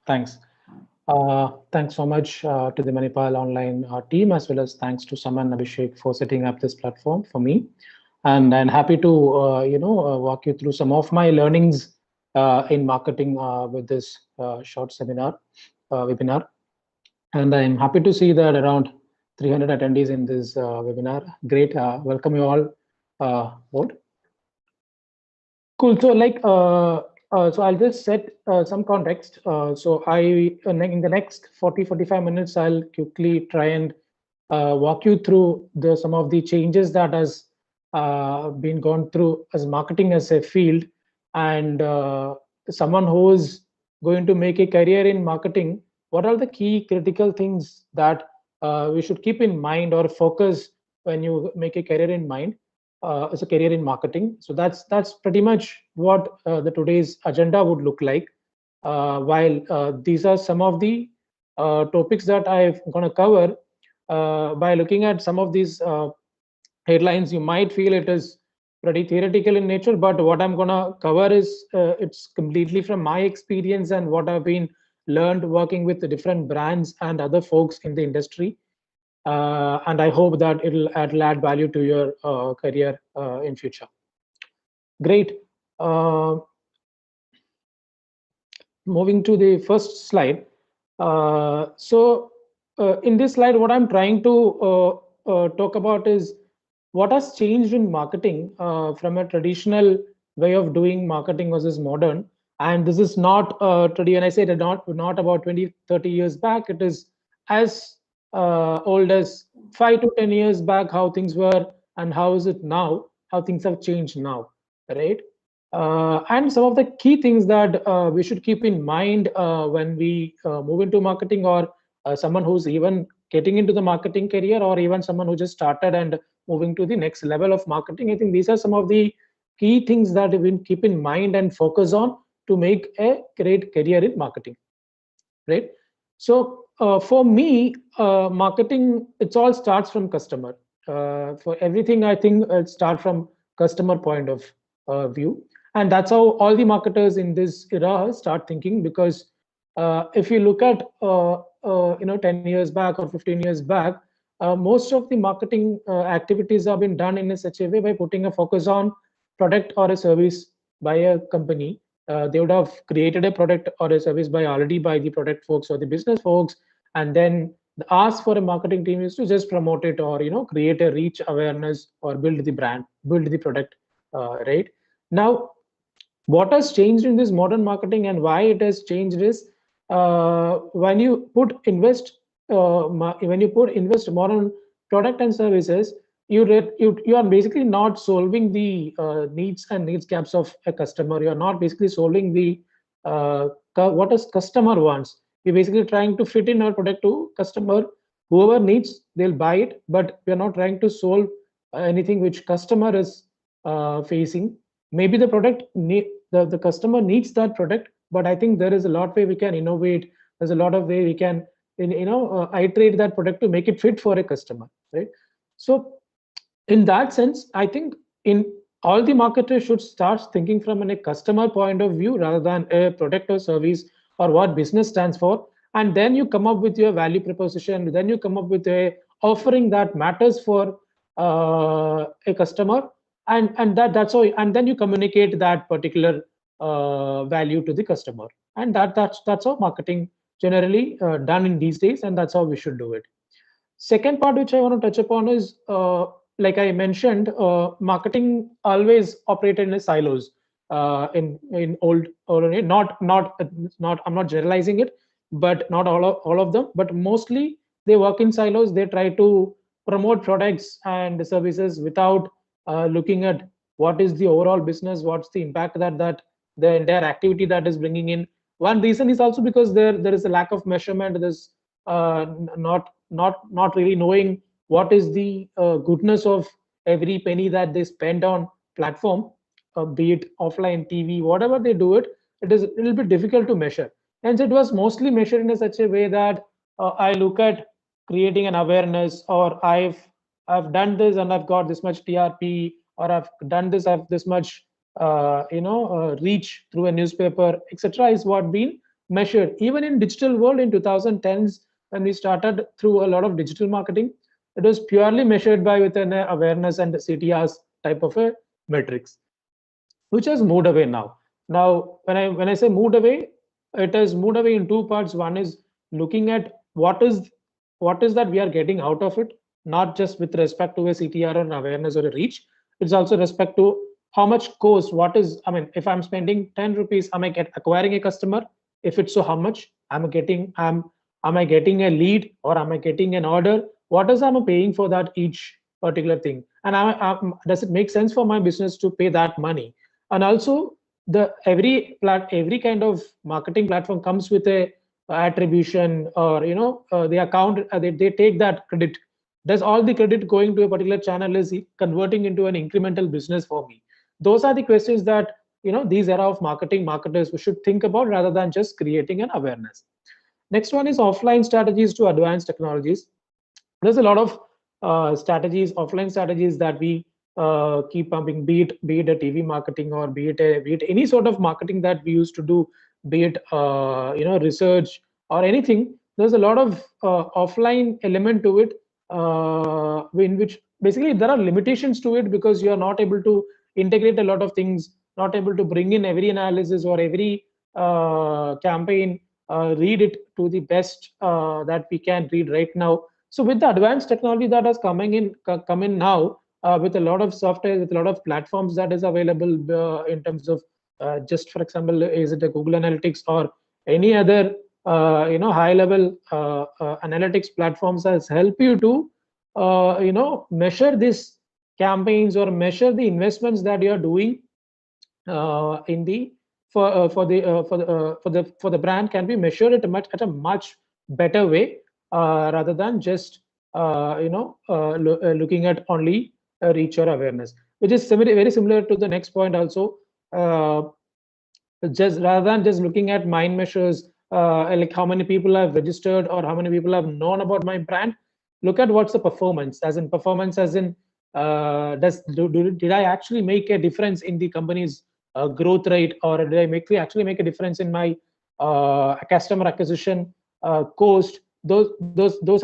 Thanks. Thanks so much to the Manipal online team, as well as thanks to Saman Abhishek for setting up this platform for me. And I'm happy to walk you through some of my learnings in marketing with this short webinar. And I'm happy to see that around 300 attendees in this webinar. Great. Welcome you all. Board. Cool. So I'll just set some context. In the next 40-45 minutes, I'll quickly try and walk you through some of the changes that has been gone through as marketing as a field, and someone who is going to make a career in marketing. What are the key critical things that we should keep in mind or focus when you make a career in mind? As a career in marketing. So that's pretty much what the today's agenda would look like. While these are some of the topics that I'm going to cover, by looking at some of these headlines, you might feel it is pretty theoretical in nature. But what I'm going to cover is it's completely from my experience and what I've been learned working with the different brands and other folks in the industry. And I hope that it'll add value to your career in future. Great. Moving to the first slide. In this slide, what I'm trying to talk about is what has changed in marketing from a traditional way of doing marketing versus modern. And this is not when I say not about 20-30 years back. It is as old as 5 to 10 years back, how things were, and how is it now, how things have changed now, right? And some of the key things that we should keep in mind when we move into marketing, or someone who's even getting into the marketing career, or even someone who just started and moving to the next level of marketing. I think these are some of the key things that we keep in mind and focus on to make a great career in marketing, right? So for me, marketing, it all starts from customer. For everything, I think it starts from customer point of view, and that's how all the marketers in this era start thinking. Because if you look at 10 years back or 15 years back, most of the marketing activities have been done in such a way by putting a focus on product or a service by a company. They would have created a product or a service by the product folks or the business folks, and then the ask for a marketing team is to just promote it, or create a reach awareness, or build the brand, build the product. Right now, what has changed in this modern marketing and why it has changed is when you put invest more on product and services, you are basically not solving the needs and needs gaps of a customer. You are not basically solving the what is customer wants. We're basically trying to fit in our product to customer. Whoever needs, they'll buy it, but we're not trying to solve anything which customer is facing. Maybe the product the customer needs that product, but I think there is a lot way we can innovate. There's a lot of way we can iterate that product to make it fit for a customer, right? So in that sense, I think in all the marketers should start thinking from a customer point of view rather than a product or service or what business stands for. And then you come up with your value proposition. Then you come up with a offering that matters for a customer, and that's how. And then you communicate that particular value to the customer. And that's how marketing generally done in these days, and that's how we should do it. Second part which I want to touch upon is, like I mentioned, marketing always operated in silos. In old, or not I'm not generalizing it, but not all of them, but mostly they work in silos. They try to promote products and services without looking at what is the overall business, what's the impact that the entire activity that is bringing in. One reason is also because there is a lack of measurement. There's not really knowing what is the goodness of every penny that they spend on platform, be it offline TV, whatever they do it, it is a little bit difficult to measure. And it was mostly measured in such a way that I look at creating an awareness, or I've done this and I've got this much TRP, or I've done this, I've this much reach through a newspaper, etc. is what been measured. Even in digital world in 2010s, when we started through a lot of digital marketing, it was purely measured by with an awareness and CTRs type of a metrics, which has moved away now. Now, when I say moved away, it has moved away in two parts. One is looking at what is that we are getting out of it, not just with respect to a CTR or an awareness or a reach. It's also respect to how much cost. What is, I mean, if I'm spending 10 rupees, am I acquiring a customer? If it's so, how much am I getting? Am I getting a lead or am I getting an order? What is am I paying for that each particular thing? And does it make sense for my business to pay that money? And also the every kind of marketing platform comes with a attribution, or the account, they take that credit. Does all the credit going to a particular channel is converting into an incremental business for me? Those are the questions that these era of marketing marketers we should think about, rather than just creating an awareness. Next one is offline strategies to advanced technologies. There's a lot of strategies, offline strategies that we keep pumping, be it a TV marketing, or be it any sort of marketing that we used to do, be it research or anything. There's a lot of offline element to it, in which basically there are limitations to it, because you are not able to integrate a lot of things, not able to bring in every analysis or every campaign, read it to the best that we can read right now. So with the advanced technology that has come in now, with a lot of software, with a lot of platforms that is available, in terms of just for example, is it a Google Analytics or any other high level analytics platforms, has helped you to measure these campaigns or measure the investments that you are doing in the for the brand, can be measured at a much better way, rather than just looking at only reach or awareness, which is very similar to the next point also. uh, just rather than just looking at mind measures, like how many people have registered or how many people have known about my brand, look at what's the performance, as in did I actually make a difference in the company's growth rate, or did I actually make a difference in my customer acquisition cost? Those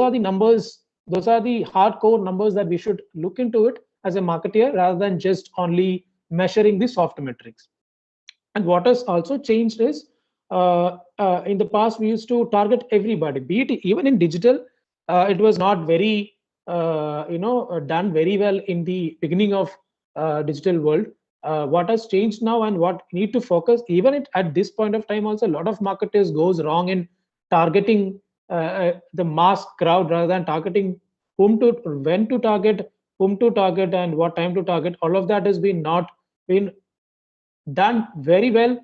are the numbers, those are the hardcore numbers that we should look into it as a marketer, rather than just only measuring the soft metrics. And what has also changed is, in the past we used to target everybody, be it even in digital. It was not very done very well in the beginning of digital world. What has changed now, and what need to focus, even at this point of time also, a lot of marketers goes wrong in targeting the mass crowd, rather than targeting when to target, whom to target, and what time to target. All of that has been not been done very well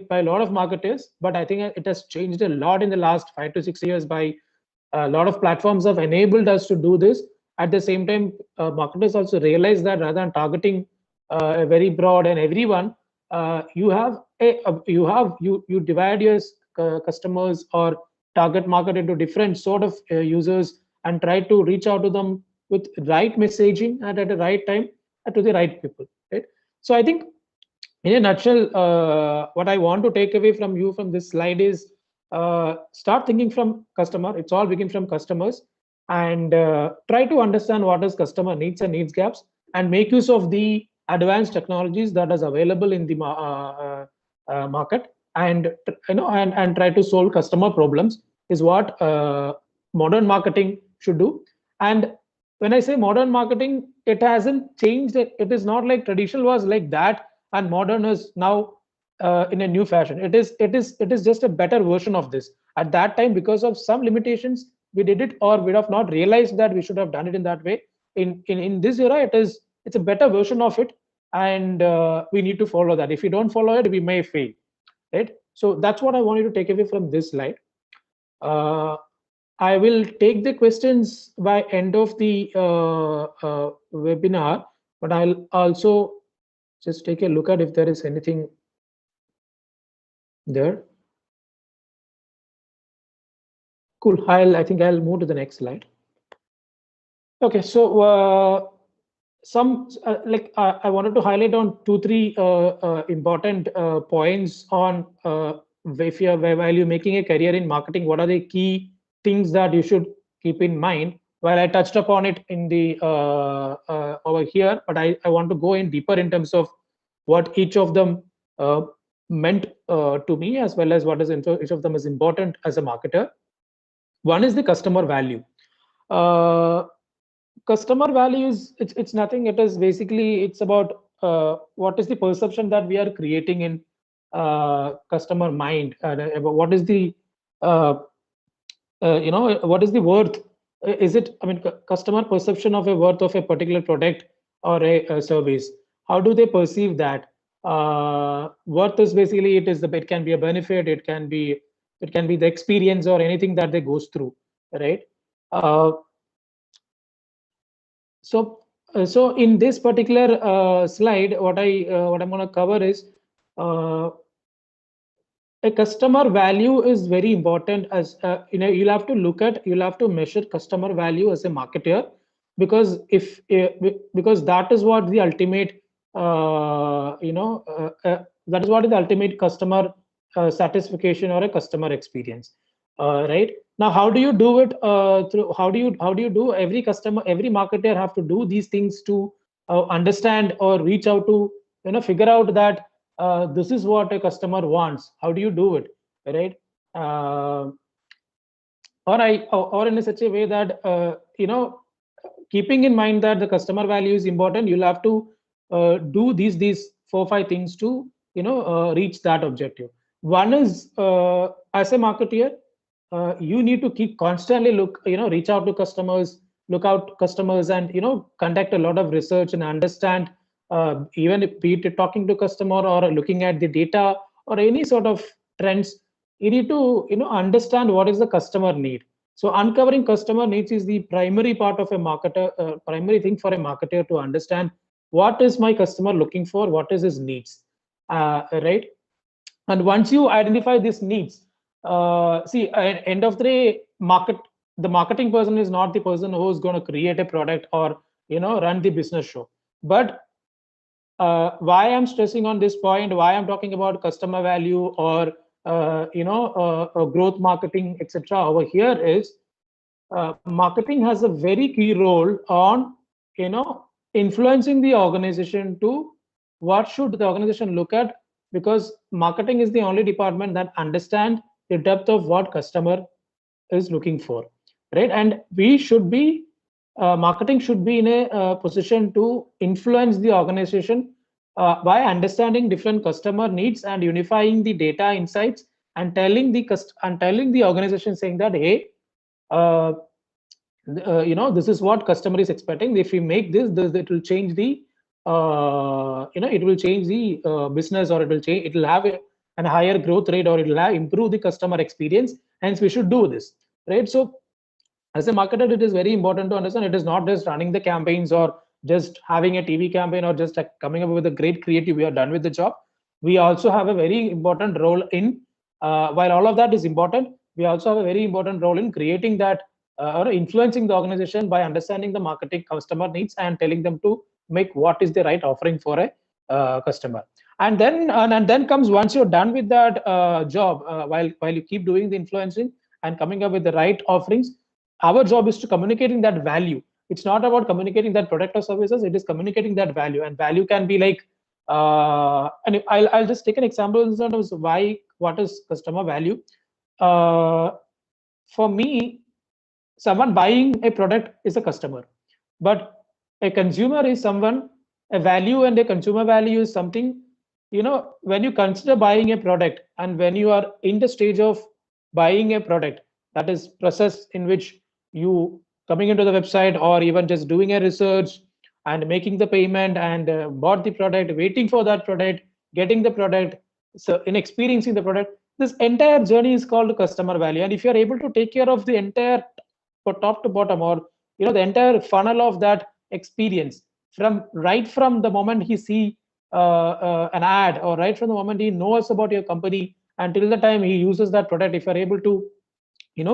by a lot of marketers, but I think it has changed a lot in the last 5 to 6 years. By a lot of platforms have enabled us to do this. At the same time, marketers also realize that rather than targeting very broad and everyone, you divide your customers or target market into different sort of users, and try to reach out to them with right messaging and at the right time, and to the right people, right? So I think, in a nutshell, what I want to take away from you from this slide is, start thinking from customer. It's all begin from customers, and try to understand what is customer needs and needs gaps, and make use of the advanced technologies that is available in the market, and and try to solve customer problems, is what modern marketing should do. And when I say modern marketing, it hasn't changed. It is not like traditional was like that and modern is now in a new fashion. It is just a better version of this. At that time, because of some limitations, we did it, or we have not realized that we should have done it in that way. In this era, it's a better version of it, and we need to follow that. If we don't follow it, we may fail, right? So that's what I wanted to take away from this slide. uh, I will take the questions by end of the webinar, but I'll also just take a look at if there is anything there. Cool. I think I'll move to the next slide. Okay, so I wanted to highlight on 2-3 important points on if you're while you're making a career in marketing, what are the key things that you should keep in mind? While I touched upon it in the over here, but I want to go in deeper in terms of what each of them meant to me, as well as what is each of them is important as a marketer. One is the customer value. uh, Customer value is, it's nothing, it is basically, it's about what is the perception that we are creating in customer mind, about what is the uh, what is the worth. Is it, I mean, customer perception of a worth of a particular product or a service, how do they perceive that? Worth is basically, it can be a benefit, it can be the experience or anything that they goes through, right? uh, so in this particular slide, what I'm going to cover is uh, a customer value is very important. As you'll have to measure customer value as a marketer, because if because that is what the ultimate that is what is the ultimate customer satisfaction or a customer experience. Right now, how do you do it? Through how do you do, every marketer have to do these things to understand or reach out to, figure out that this is what a customer wants. How do you do it, right? uh, or in a such a way that keeping in mind that the customer value is important, you'll have to do these 4 5 things to reach that objective. One is, as a marketer, you need to keep constantly reach out to customers, look out customers, and conduct a lot of research and understand, even if, be it talking to customer or looking at the data or any sort of trends, you need to understand what is the customer need. So uncovering customer needs is the primary part of a marketer, primary thing for a marketer to understand what is my customer looking for, what is his needs, right? And once you identify these needs, see, at end of the day, the marketing person is not the person who is going to create a product or run the business show. But why I'm stressing on this point, why I'm talking about customer value or growth marketing, etc. over here is, marketing has a very key role on influencing the organization to what should the organization look at, because marketing is the only department that understand the depth of what customer is looking for, right? And we should be marketing should be in a position to influence the organization by understanding different customer needs and unifying the data insights and telling the organization, saying that, hey, uh, this is what customer is expecting. If we make this, it will change the it will change the business, or it will have an higher growth rate, or it will improve the customer experience, hence we should do this, right? So as a marketer, it is very important to understand, it is not just running the campaigns or just having a TV campaign or just coming up with a great creative, we are done with the job. We also have a very important role in, while all of that is important, we also have a very important role in creating that or influencing the organization by understanding the marketing customer needs and telling them to make what is the right offering for a customer. And then comes, once you're done with that job, while you keep doing the influencing and coming up with the right offerings, our job is to communicating that value. It's not about communicating that product or services, it is communicating that value. And value can be like, and I'll just take an example in terms of what is customer value. uh, for me, someone buying a product is a customer, but a consumer is someone. A value and a consumer value is something, when you consider buying a product, and when you are in the stage of buying a product, that is process in which you coming into the website or even just doing a research and making the payment and bought the product, waiting for that product, getting the product, so in experiencing the product, this entire journey is called customer value. And if you are able to take care of the entire top to bottom, or the entire funnel of that experience, from right from the moment he see an ad, or right from the moment he knows about your company until the time he uses that product, if you're able to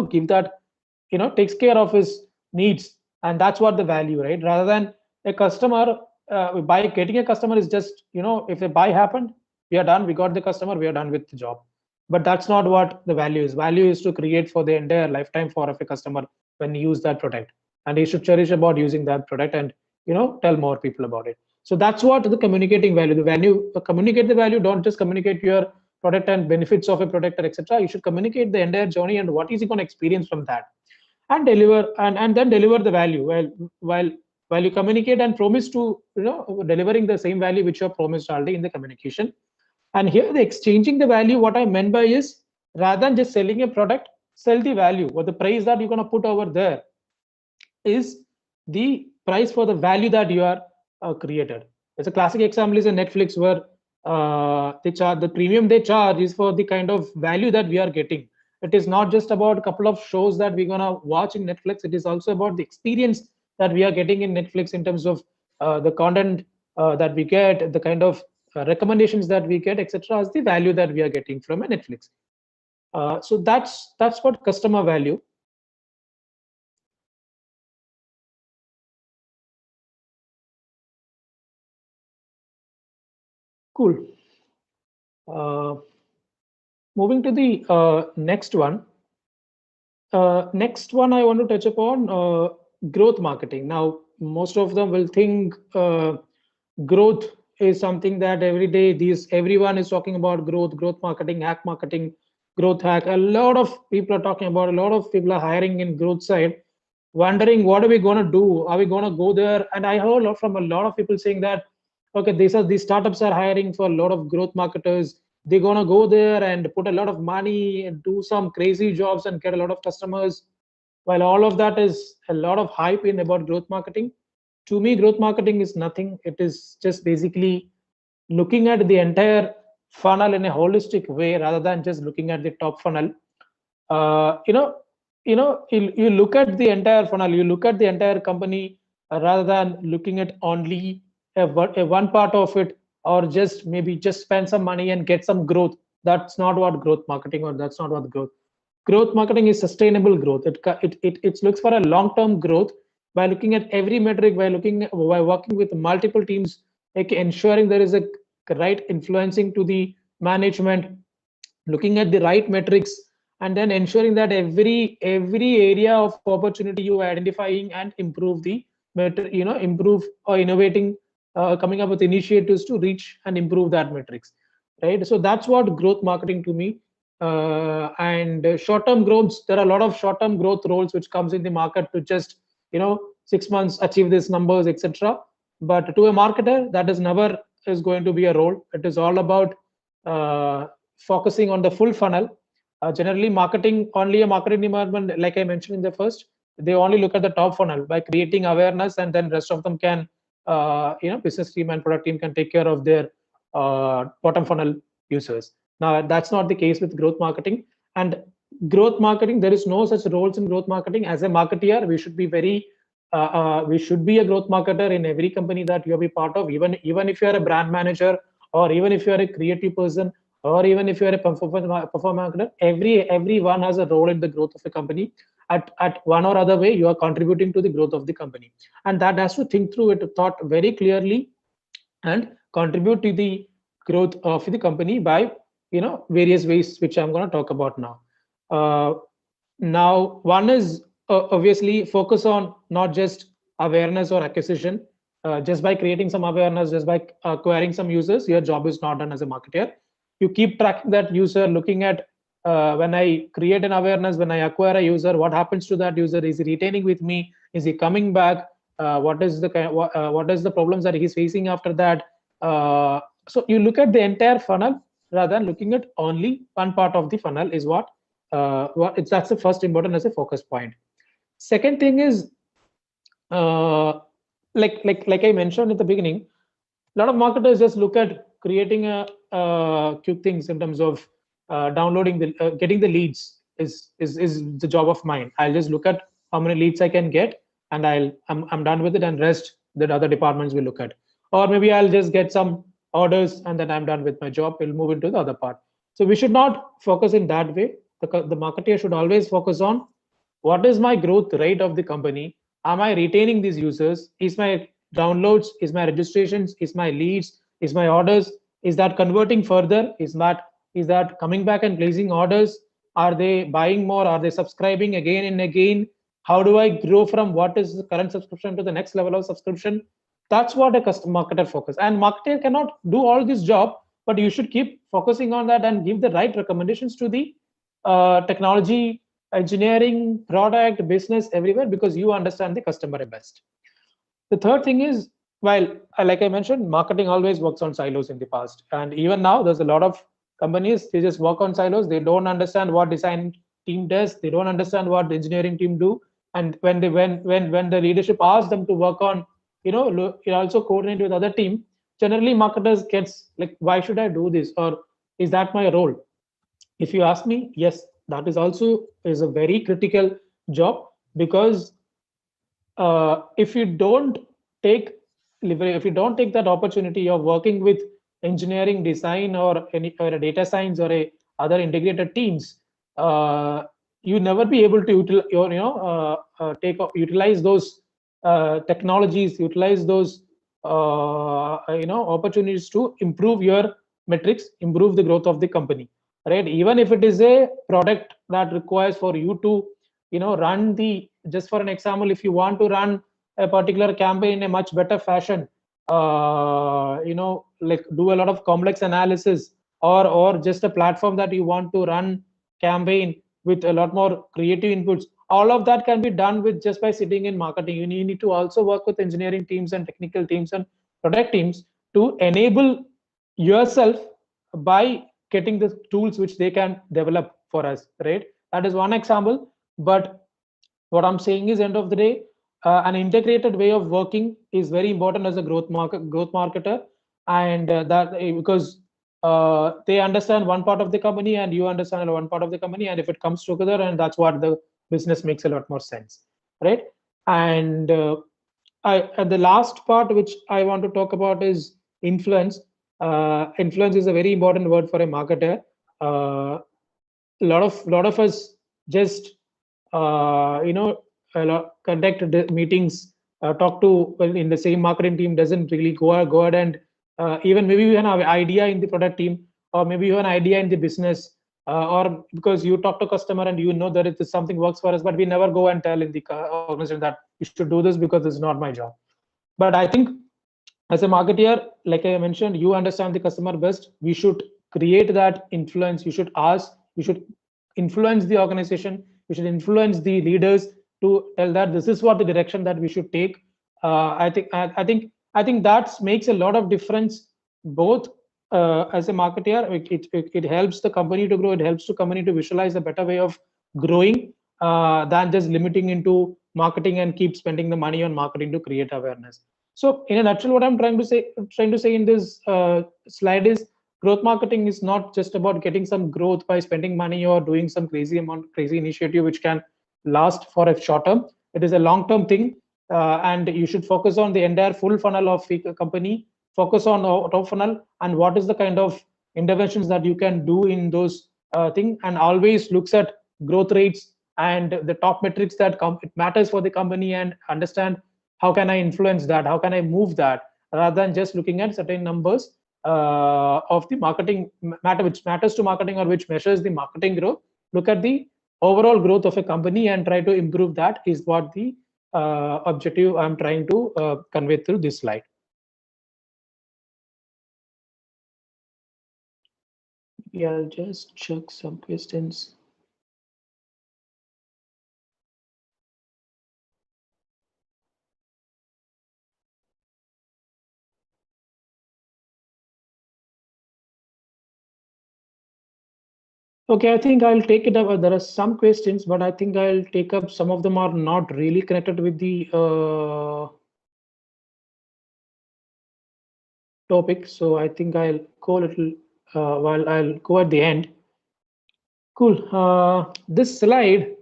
give that, takes care of his needs, and that's what the value, right? Rather than a customer, by getting a customer is just, if a buy happened, we are done, we got the customer, we are done with the job. but that's not what the value is. Value is to create for the entire lifetime for of a customer when you use that product, and he should cherish about using that product, and tell more people about it. So that's what the communicating value, the value, communicate the value. Don't just communicate your product and benefits of a product or etc. You should communicate the entire journey and what is he going to experience from that, and deliver, and then deliver the value while while you communicate and promise to delivering the same value which you have promised already in the communication. And here the exchanging the value, what I meant by is, rather than just selling a product, sell the value, or the price that you're going to put over there is the price for the value that you are created. As a classic example is a Netflix, where they charge, the premium they charge is for the kind of value that we are getting. It is not just about a couple of shows that we're gonna watch in Netflix. It is also about the experience that we are getting in Netflix in terms of the content that we get, the kind of recommendations that we get, etc. As the value that we are getting from a Netflix. So that's what customer value. Cool. Uh, Moving to the next one. Next one I want to touch upon growth marketing. Now, most of them will think growth is something that every day everyone is talking about growth marketing, hack marketing, growth hack. A lot of people are talking about. A lot of people are hiring in growth side, wondering what are we going to do? Are we going to go there? And I heard from a lot of people saying that, okay, these startups are hiring for a lot of growth marketers. They're going to go there and put a lot of money and do some crazy jobs and get a lot of customers. While all of that is a lot of hype in about growth marketing, to me growth marketing is nothing. It is just basically looking at the entire funnel in a holistic way rather than just looking at the top funnel. uh, you know you look at the entire funnel, you look at the entire company, rather than looking at only a one part of it, or just maybe just spend some money and get some growth. That's not what growth marketing, or that's not what growth marketing is. Sustainable growth. It looks for a long term growth by looking at every metric, by working with multiple teams, like ensuring there is a right influencing to the management, looking at the right metrics, and then ensuring that every area of opportunity you are identifying and improve improve or innovating, coming up with initiatives to reach and improve that metrics, right? So that's what growth marketing to me. And short-term growths, there are a lot of short-term growth roles which comes in the market to just 6 months achieve these numbers, etc. But to a marketer, that is never is going to be a role. It is all about focusing on the full funnel. Generally, a marketing department, like I mentioned in the first, they only look at the top funnel by creating awareness, and then rest of them can, business team and product team can take care of their bottom funnel users. Now, that's not the case with growth marketing. And growth marketing, there is no such roles in growth marketing. As a marketeer, we should be a growth marketer in every company that you'll be part of, even if you're a brand manager, or even if you're a creative person, or even if you're a performance marketer. Everyone has a role in the growth of a company. At one or other way, you are contributing to the growth of the company, and that has to think through it, thought very clearly, and contribute to the growth of the company by various ways, which I'm going to talk about now. Now, one is obviously focus on not just awareness or acquisition. Just by creating some awareness, just by acquiring some users, your job is not done as a marketer. You keep tracking that user, looking at when I create an awareness, when I acquire a user, what happens to that user? Is he retaining with me? Is he coming back? What is the problems that he's facing after that? So you look at the entire funnel rather than looking at only one part of the funnel is that's the first important as a focus point. Second thing is, like I mentioned at the beginning, a lot of marketers just look at creating quick things in terms of downloading getting the leads is the job of mine. I'll just look at how many leads I can get, and I'm done with it, and rest that other departments will look at. Or maybe I'll just get some orders and then I'm done with my job. We'll move into the other part. So we should not focus in that way. The marketer should always focus on what is my growth rate of the company. Am I retaining these users? Is my downloads, is my registrations, is my leads, is my orders, is that converting further? Is that Is that coming back and placing orders? Are they buying more? Are they subscribing again and again? How do I grow from what is the current subscription to the next level of subscription? That's what a customer marketer focus. And marketer cannot do all this job, but you should keep focusing on that and give the right recommendations to the technology, engineering, product, business, everywhere, because you understand the customer best. The third thing is, while like I mentioned, marketing always works on silos in the past, and even now there's a lot of companies, they just work on silos. They don't understand what design team does, they don't understand what the engineering team do. And when they when the leadership asks them to work on, also coordinate with other team, generally marketers gets like, why should I do this, or is that my role? If you ask me, yes, that is also is a very critical job, because if you don't take if you don't take that opportunity of working with engineering, design, or any or a data science, or a other integrated teams, you never be able to utilize those technologies, utilize those opportunities to improve your metrics, improve the growth of the company, right? Even if it is a product that requires for you to run the, just for an example, if you want to run a particular campaign in a much better fashion, like do a lot of complex analysis, or just a platform that you want to run campaign with a lot more creative inputs, all of that can be done with just by sitting in marketing. You need to also work with engineering teams and technical teams and product teams to enable yourself by getting the tools which they can develop for us, right? That is one example. But what I'm saying is, end of the day, an integrated way of working is very important as a growth marketer. And because they understand one part of the company and you understand one part of the company, and if it comes together, and that's what the business makes a lot more sense, right? And and the last part which I want to talk about is influence. Influence is a very important word for a marketer. A lot of us just conduct meetings, talk to, well, in the same marketing team, doesn't really go ahead and even maybe you have an idea in the product team, or maybe you have an idea in the business, or because you talk to customer and that it is something works for us, but we never go and tell in the organization that you should do this because this is not my job. But I think as a marketer, like I mentioned, you understand the customer best. We should create that influence. You should ask, you should influence the organization, you should influence the leaders to tell that this is what the direction that we should take. I think that makes a lot of difference, both as a marketer. It helps the company to grow, it helps the company to visualize a better way of growing, than just limiting into marketing and keep spending the money on marketing to create awareness. So in a nutshell, what I'm trying to say in this slide is, growth marketing is not just about getting some growth by spending money or doing some crazy initiative which can last for a short term. It is a long term thing, and you should focus on the entire full funnel of the company. Focus on top funnel and what is the kind of interventions that you can do in those things, and always looks at growth rates and the top metrics that it matters for the company, and understand how can I influence that, how can I move that, rather than just looking at certain numbers of the marketing matter, which matters to marketing or which measures the marketing growth. Look at the overall growth of a company and try to improve that, is what the objective I'm trying to convey through this slide. Yeah, I'll just check some questions. Okay, I think I'll take it up. There are some questions, but I think I'll take up some of them are not really connected with the topic. So I think I'll go a little while I'll go at the end. Cool. This slide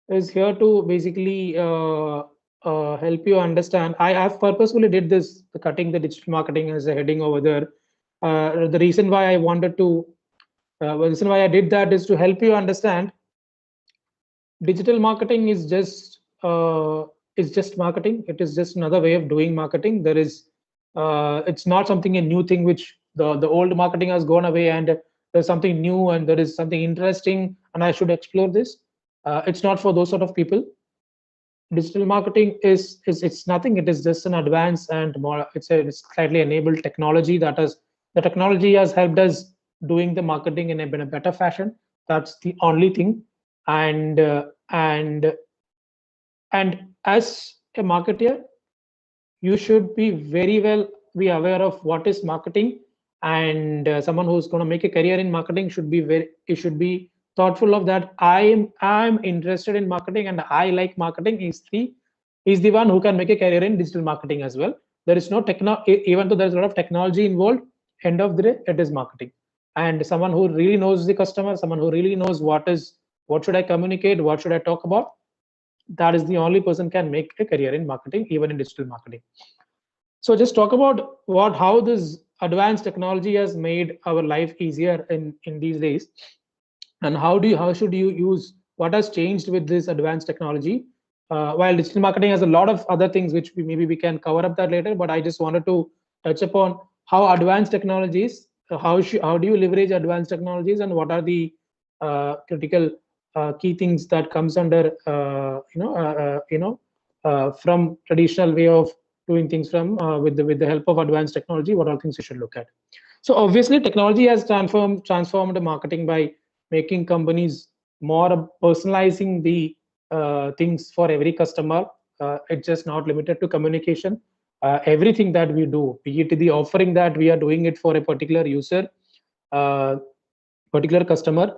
is here to basically help you understand. I have purposefully did this, cutting the digital marketing as a heading over there. The reason why I wanted to, the reason why I did that is to help you understand digital marketing is just marketing. It is just another way of doing marketing. There is it's not something a new thing which the old marketing has gone away and there's something new and there is something interesting and I should explore this. It's not for those sort of people. Digital marketing is it's nothing. It is just an advanced and more, it's slightly enabled technology that has the technology has helped us doing the marketing in a better fashion. That's the only thing. And and as a marketer, you should be very well be aware of what is marketing. And someone who's going to make a career in marketing should be very, it should be thoughtful of that. I'm interested in marketing and I like marketing. Is the one who can make a career in digital marketing as well. There is no even though there's a lot of technology involved, end of the day it is marketing. And someone who really knows the customer, someone who really knows what should I communicate, what should I talk about, that is the only person can make a career in marketing, even in digital marketing. So just talk about how this advanced technology has made our life easier in these days, and how should you use what has changed with this advanced technology. While digital marketing has a lot of other things which maybe we can cover up that later, but I just wanted to touch upon how advanced technologies, how do you leverage advanced technologies, and what are the critical key things that comes under from traditional way of doing things from with the help of advanced technology. What are things you should look at? So obviously technology has transformed marketing by making companies more personalizing the things for every customer. It's just not limited to communication. Everything that we do, be it the offering that we are doing it for a particular user, uh, particular customer,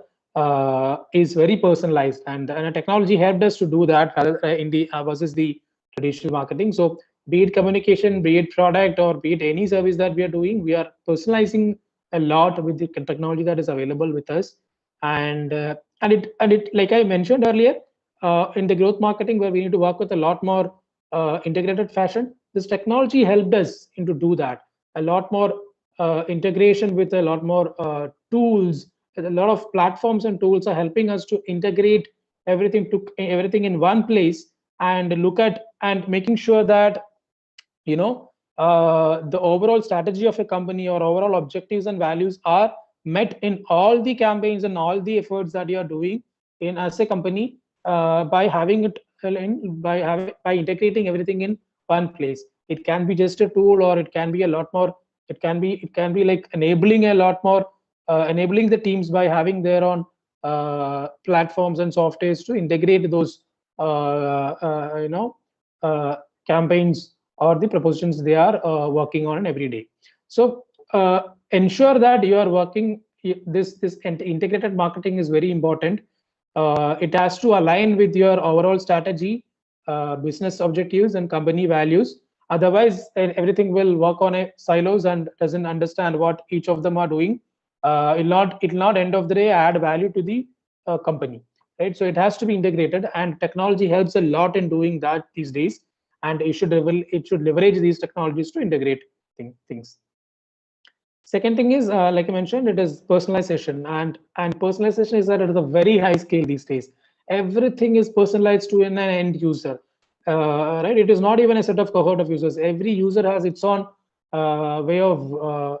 is very personalized, and technology helped us to do that rather in the versus the traditional marketing. So be it communication, be it product, or be it any service that we are doing, we are personalizing a lot with the technology that is available with us. And it like I mentioned earlier, in the growth marketing, where we need to work with a lot more integrated fashion, this technology helped us into do that. A lot more integration with a lot more tools. A lot of platforms and tools are helping us to integrate everything in one place, and look at and making sure that the overall strategy of a company or overall objectives and values are met in all the campaigns and all the efforts that you are doing in as a company, by having it by integrating everything in one place. It can be just a tool, or it can be a lot more. It can be like enabling a lot more, enabling the teams by having their own platforms and softwares to integrate those campaigns or the propositions they are working on every day. So ensure that you are working. This integrated marketing is very important. It has to align with your overall strategy, business objectives, and company values. Otherwise, everything will work on a silos and doesn't understand what each of them are doing. It'll not end of the day add value to the company, right? So it has to be integrated, and technology helps a lot in doing that these days. And it should leverage these technologies to integrate things. Second thing is, like I mentioned, it is personalization, and personalization is at a very high scale these days. Everything is personalized to an end user, right? It is not even a set of cohort of users. Every user has its own way of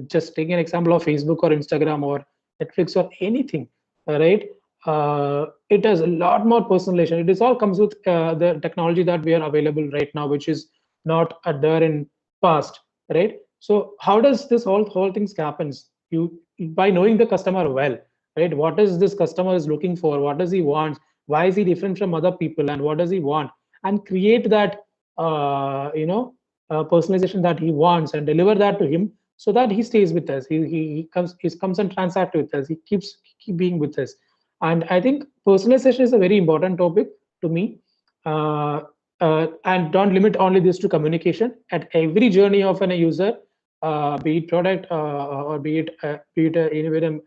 just taking an example of Facebook or Instagram or Netflix or anything, right? It has a lot more personalization. It is all comes with the technology that we are available right now, which is not there in past, right? So how does this whole things happens? You by knowing the customer well, right? What is this customer is looking for? What does he want? Why is he different from other people? And what does he want? And create that personalization that he wants and deliver that to him, so that he stays with us. He comes and transact with us. He keep being with us. And I think personalization is a very important topic to me. And don't limit only this to communication. At every journey of a user, be it product, or even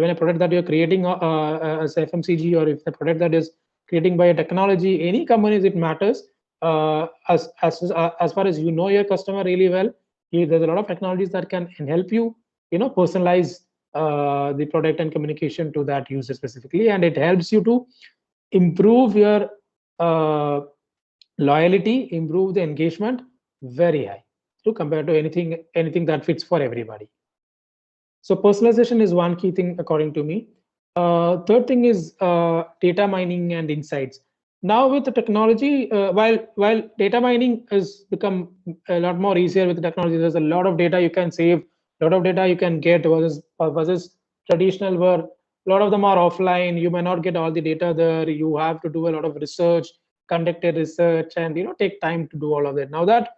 a product that you're creating as FMCG, or if the product that is creating by a technology, any companies, it matters. As far as you know your customer really well, there's a lot of technologies that can help you, personalize the product and communication to that user specifically, and it helps you to improve your loyalty, improve the engagement very high to compare to anything that fits for everybody. So personalization is one key thing according to me. Third thing is data mining and insights. Now with the technology, while data mining has become a lot more easier with the technology, there's a lot of data you can save, a lot of data you can get versus traditional where a lot of them are offline. You may not get all the data there. You have to do a lot of research, conduct a research, and take time to do all of that. Now that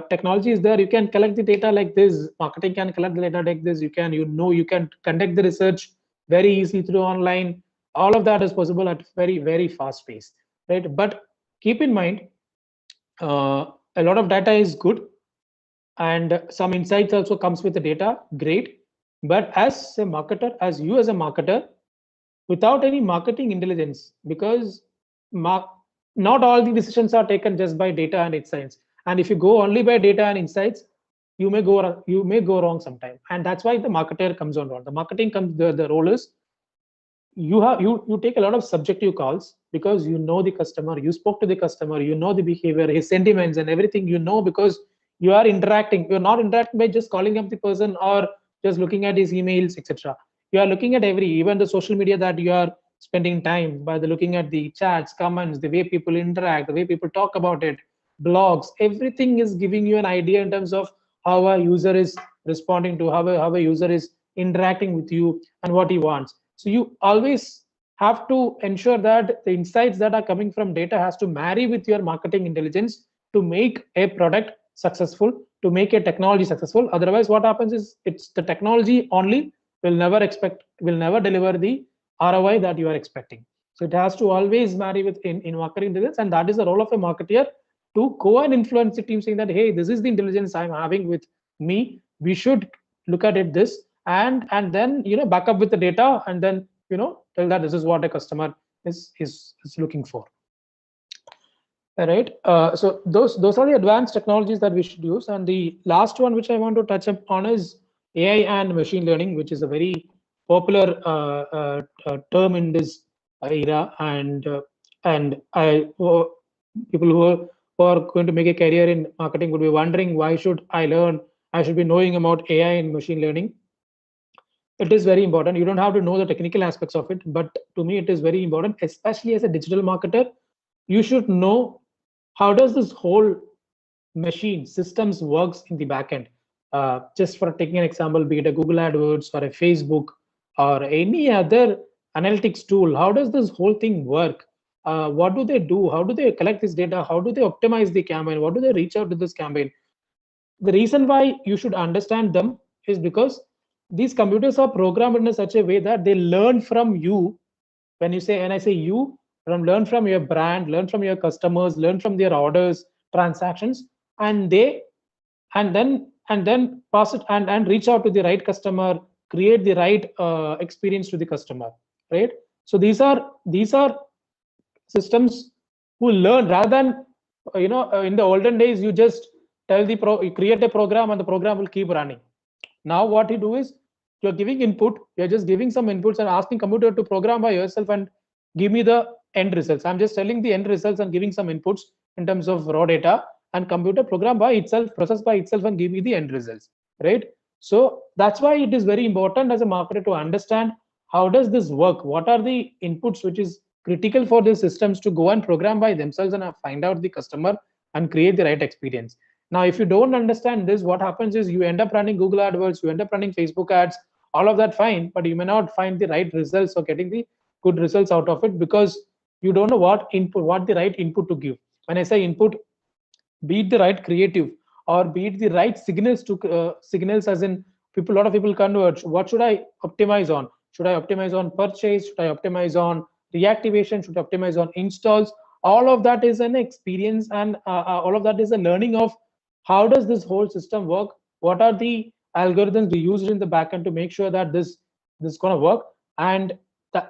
technology is there, you can collect the data like this. Marketing can collect the data like this. You can conduct the research very easily through online. All of that is possible at very, very fast pace, right? But keep in mind, a lot of data is good, and some insights also comes with the data. Great, but as you as a marketer, without any marketing intelligence, because not all the decisions are taken just by data and insights, and if you go only by data and insights, you may go wrong sometime, and that's why the marketer comes on board. The marketing comes the role is you take a lot of subjective calls because you know the customer, you spoke to the customer, you know the behavior, his sentiments and everything, because you are interacting. You're not interacting by just calling up the person or just looking at his emails, etc. You are looking at even the social media that you are spending time by looking at the chats, comments, the way people interact, the way people talk about it, blogs. Everything is giving you an idea in terms of how a user is responding to, how a user is interacting with you and what he wants. So you always have to ensure that the insights that are coming from data has to marry with your marketing intelligence to make a product successful, to make a technology successful. Otherwise, what happens is it's the technology only will never deliver the ROI that you are expecting. So it has to always marry with in marketing intelligence, and that is the role of a marketer to go and influence the team, saying that, hey, this is the intelligence I'm having with me. We should look at it this, and then back up with the data, and then tell that this is what a customer is looking for. All right. So those are the advanced technologies that we should use. And the last one which I want to touch upon is AI and machine learning, which is a very popular term in this era. And people who are going to make a career in marketing would be wondering, why should I learn? I should be knowing about AI and machine learning. It is very important. You don't have to know the technical aspects of it, but to me, it is very important, especially as a digital marketer. You should know how does this whole machine systems works in the backend. Just for taking an example, be it a Google AdWords or a Facebook or any other analytics tool, how does this whole thing work? What do they do? How do they collect this data? How do they optimize the campaign? What do they reach out to this campaign? The reason why you should understand them is because these computers are programmed in such a way that they learn from you. And I say you, learn from your brand, learn from your customers, learn from their orders, transactions, and then pass it and reach out to the right customer, create the right experience to the customer, right? So these are systems who learn rather than in the olden days you just you create a program and the program will keep running. Now what you do is you're giving input, you're just giving some inputs and asking computer to program by yourself and give me the end results. I'm just telling the end results and giving some inputs in terms of raw data, and computer program by itself, process by itself, and give me the end results, right? So that's why it is very important as a marketer to understand how does this work, what are the inputs which is critical for these systems to go and program by themselves and find out the customer and create the right experience. Now, if you don't understand this, what happens is you end up running Google AdWords, you end up running Facebook ads, all of that fine, but you may not find the right results or getting the good results out of it because you don't know what the right input to give. When I say input, be it the right creative or be it the right signals to signals, as in a lot of people converge. What should I optimize on? Should I optimize on purchase? Should I optimize on reactivation? Should I optimize on installs? All of that is an experience, and all of that is a learning of how does this whole system work, what are the algorithms we use in the backend to make sure that this is going to work. And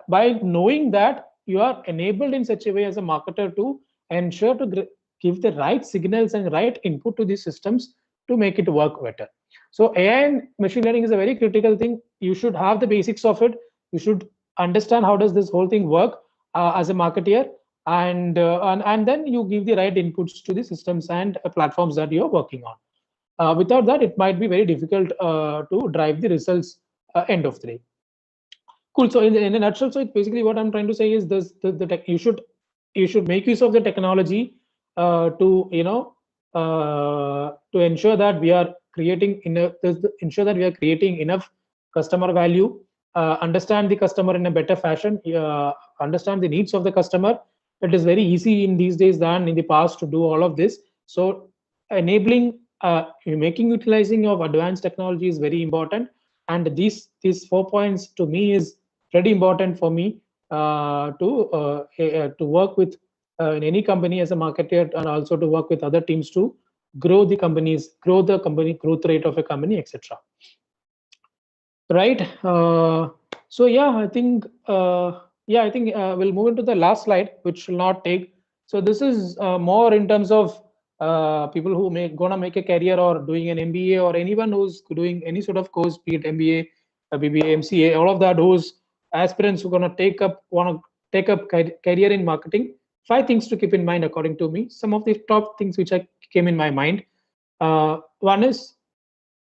by knowing that, you are enabled in such a way as a marketer to ensure to give the right signals and right input to these systems to make it work better. So AI and machine learning is a very critical thing. You should have the basics of it. You should understand how does this whole thing work as a marketer, and then you give the right inputs to the systems and platforms that you're working on. Without that, it might be very difficult to drive the results end of the day. Cool. So in a nutshell, so it's basically what I'm trying to say is this: the tech, you should make use of the technology to to ensure that we are creating enough, ensure that we are creating enough customer value, understand the customer in a better fashion, understand the needs of the customer. It is very easy in these days than in the past to do all of this. So enabling, making utilizing of advanced technology is very important. And these 4 points to me is pretty important for me to work with in any company as a marketer, and also to work with other teams to grow the company growth rate of a company, etc. Right. So yeah, I think we'll move into the last slide, which will not take. So this is more in terms of people who gonna make a career or doing an MBA, or anyone who's doing any sort of course, be it MBA, BBA, MCA, all of that. Who's aspirants who gonna want to take up career in marketing. 5 things to keep in mind, according to me. Some of the top things which I came in my mind. One is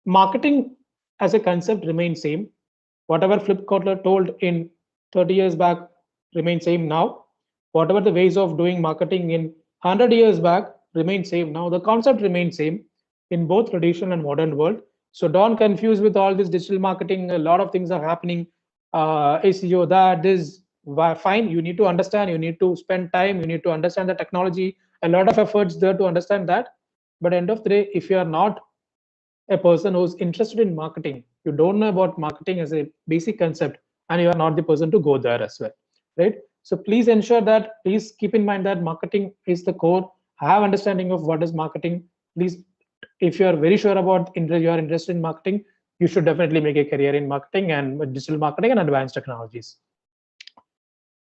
marketing as a concept remains same. Whatever Flip Kotler told in 30 years back remains same now. Whatever the ways of doing marketing in 100 years back remain same now. The concept remains same in both traditional and modern world. So don't confuse with all this digital marketing. A lot of things are happening. SEO, that is fine. You need to understand. You need to spend time. You need to understand the technology. A lot of efforts there to understand that. But end of the day, if you are not a person who's interested in marketing, you don't know about marketing as a basic concept, and you are not the person to go there as well, right? So please ensure that, please keep in mind that marketing is the core. Have understanding of what is marketing. Please, if you are very sure about you are interested in marketing, you should definitely make a career in marketing and digital marketing and advanced technologies.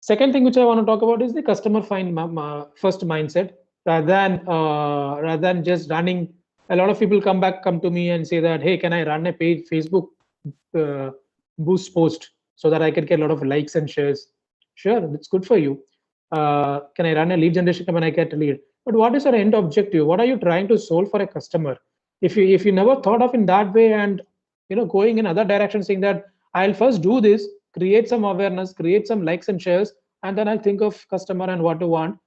Second thing which I want to talk about is the customer first mindset, rather than just running. A lot of people come to me and say that, hey, can I run a page Facebook uh, boost post so that I can get a lot of likes and shares? Sure, that's good for you. Can I run a lead generation when I get a lead? But what is your end objective? What are you trying to solve for a customer? If you never thought of in that way, and going in other direction, saying that I'll first do this, create some awareness, create some likes and shares, and then I'll think of customer and what to want,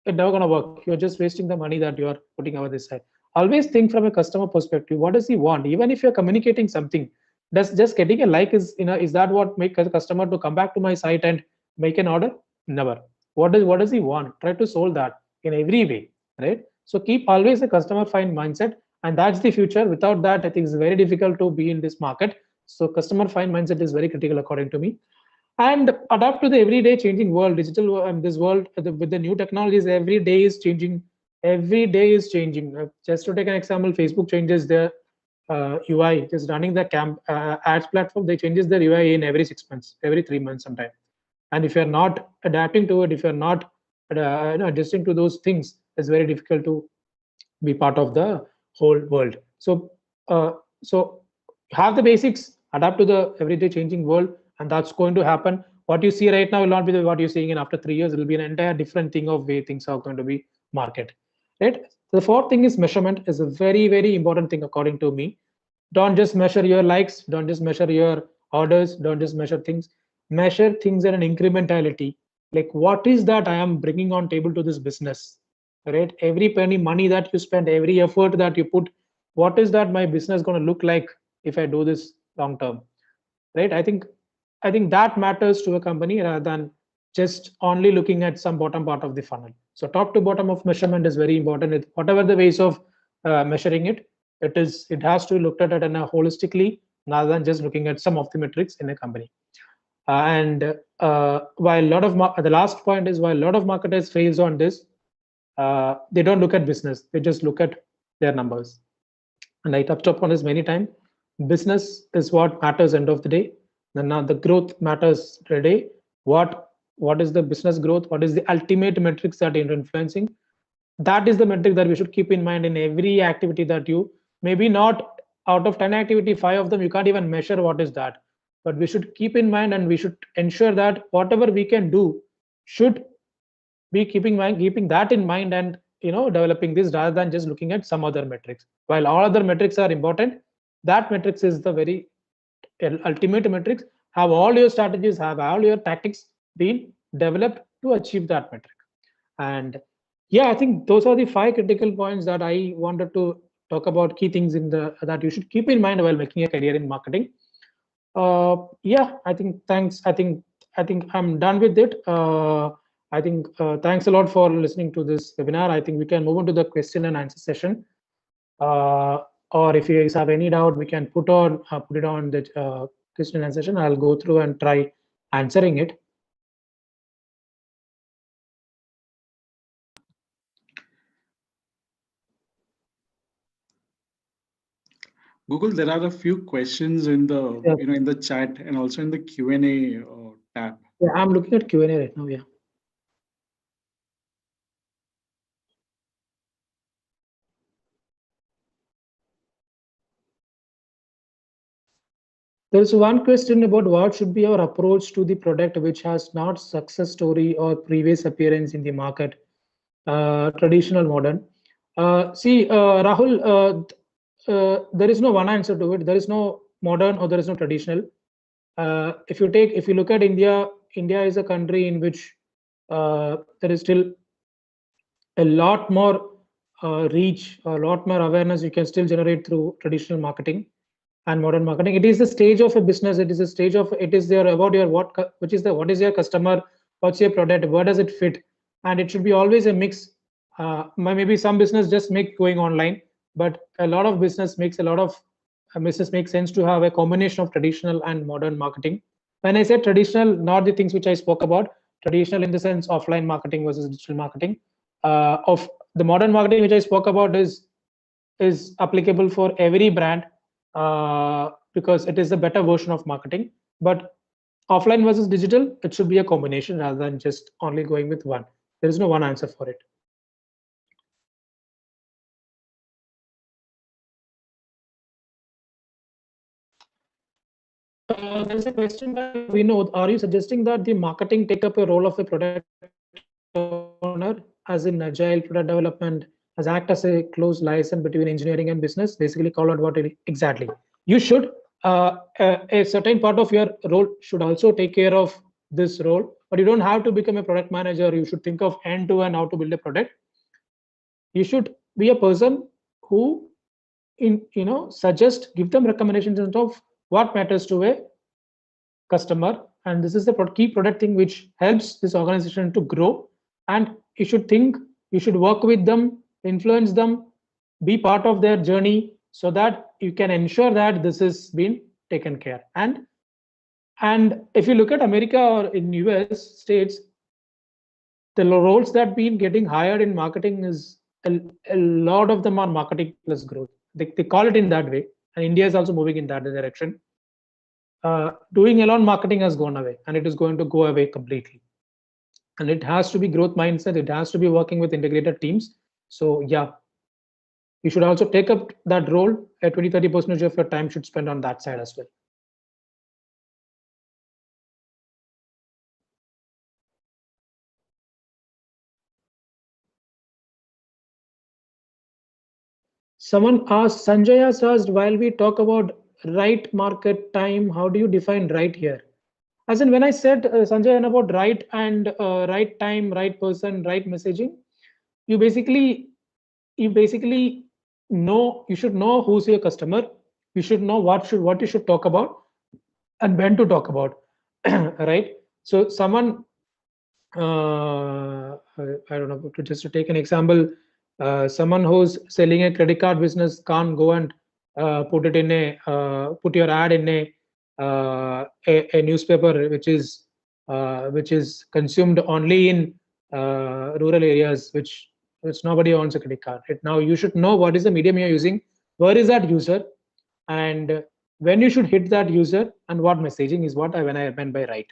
it's never going to work. You're just wasting the money that you are putting over this side. Always think from a customer perspective. What does he want? Even if you're communicating something, does just getting a like is that what make a customer to come back to my site and make an order? Never. What does he want? Try to solve that in every way, right? So keep always a customer find mindset, and that's the future. Without that, I think it's very difficult to be in this market. So customer find mindset is very critical, according to me. And adapt to the everyday changing world. Digital this world with the new technologies, every day is changing. Every day is changing. Just to take an example, Facebook changes their UI. Just running the ads platform, they changes their UI in every 6 months, every 3 months sometime. And if you're not adapting to it, if you're not adjusting to those things, it's very difficult to be part of the whole world. So have the basics, adapt to the everyday changing world, and that's going to happen. What you see right now will not be what you're seeing in after 3 years. It will be an entire different thing of way things are going to be market, right? The fourth thing is measurement is a very important thing, according to me. Don't just measure your likes, don't just measure your orders, don't just measure things at an incrementality. Like, what is that I am bringing on table to this business, right? Every penny money that you spend, every effort that you put, what is that my business going to look like if I do this long term, right? I think that matters to a company rather than just only looking at some bottom part of the funnel. So top to bottom of measurement is very important. Whatever the ways of measuring it, it has to look at it in a holistically, rather than just looking at some of the metrics in a company. And while a lot of the last point is, while a lot of marketers fails on this, they don't look at business, they just look at their numbers. And I touched upon this many times. Business is what matters end of the day. Then now the growth matters today. What is the business growth? What is the ultimate metrics that you're influencing? That is the metric that we should keep in mind in every activity that you, maybe not out of 10 activity, 5 of them you can't even measure what is that. But we should keep in mind, and we should ensure that whatever we can do should be keeping that in mind, and developing this rather than just looking at some other metrics. While all other metrics are important, that metrics is the very ultimate metrics. Have all your strategies, have all your tactics been developed to achieve that metric? And yeah, I think those are the five critical points that I wanted to talk about, key things in the that you should keep in mind while making a career in marketing. Yeah, I think thanks. I think I'm done with it. I think thanks a lot for listening to this webinar. I think we can move on to the question and answer session. Uh, or if you guys have any doubt, we can put it on the question and answer session. I'll go through and try answering it. Google, there are a few questions in the Yeah, in the chat and also in the Q&A tab. yeah, I'm looking at Q&A right now. Yeah. There's one question about what should be our approach to the product which has not success story or previous appearance in the market, traditional, modern. See, Rahul, there is no one answer to it. There is no modern or there is no traditional. If you look at India, India is a country in which there is still a lot more reach, a lot more awareness you can still generate through traditional marketing and modern marketing. It is the stage of a business. It is a stage of it is there about your which is the what is your customer, what's your product, where does it fit, and it should be always a mix. Maybe some business just make going online, but a lot of business makes a lot of business makes sense to have a combination of traditional and modern marketing. When I say traditional, not the things which I spoke about. Traditional in the sense offline marketing versus digital marketing. Of the modern marketing which I spoke about is applicable for every brand because it is the better version of marketing. But offline versus digital, it should be a combination rather than just only going with one. There is no one answer for it. There's a question by Vinod. Are you suggesting that the marketing take up a role of a product owner, as in agile product development, as act as a close liaison between engineering and business? Basically, call out what it exactly. You should a certain part of your role should also take care of this role, but you don't have to become a product manager. You should think of end to end how to build a product. You should be a person who suggest, give them recommendations of what matters to a customer, and this is the key product thing which helps this organization to grow. And you should think, you should work with them, influence them, be part of their journey, so that you can ensure that this is being taken care. And if you look at America or in US states, the roles that been getting hired in marketing is a lot of them are marketing plus growth. They call it in that way, and India is also moving in that direction. Doing alone marketing has gone away, and it is going to go away completely. And it has to be growth mindset. It has to be working with integrated teams. So yeah, you should also take up that role. A 20-30% of your time should spend on that side as well. Someone asked, Sanjay has asked, while we talk about right market time, how do you define right here? As in, when I said, Sanjay, about right and right time, right person, right messaging, you basically know, you should know who's your customer. You should know what you should talk about and when to talk about. Right? So someone, I don't know, just to take an example, someone who's selling a credit card business can't go and put your ad in a newspaper which is consumed only in rural areas, which nobody owns a credit card. Now you should know what is the medium you're using, where is that user, and when you should hit that user, and what messaging is what I meant by right.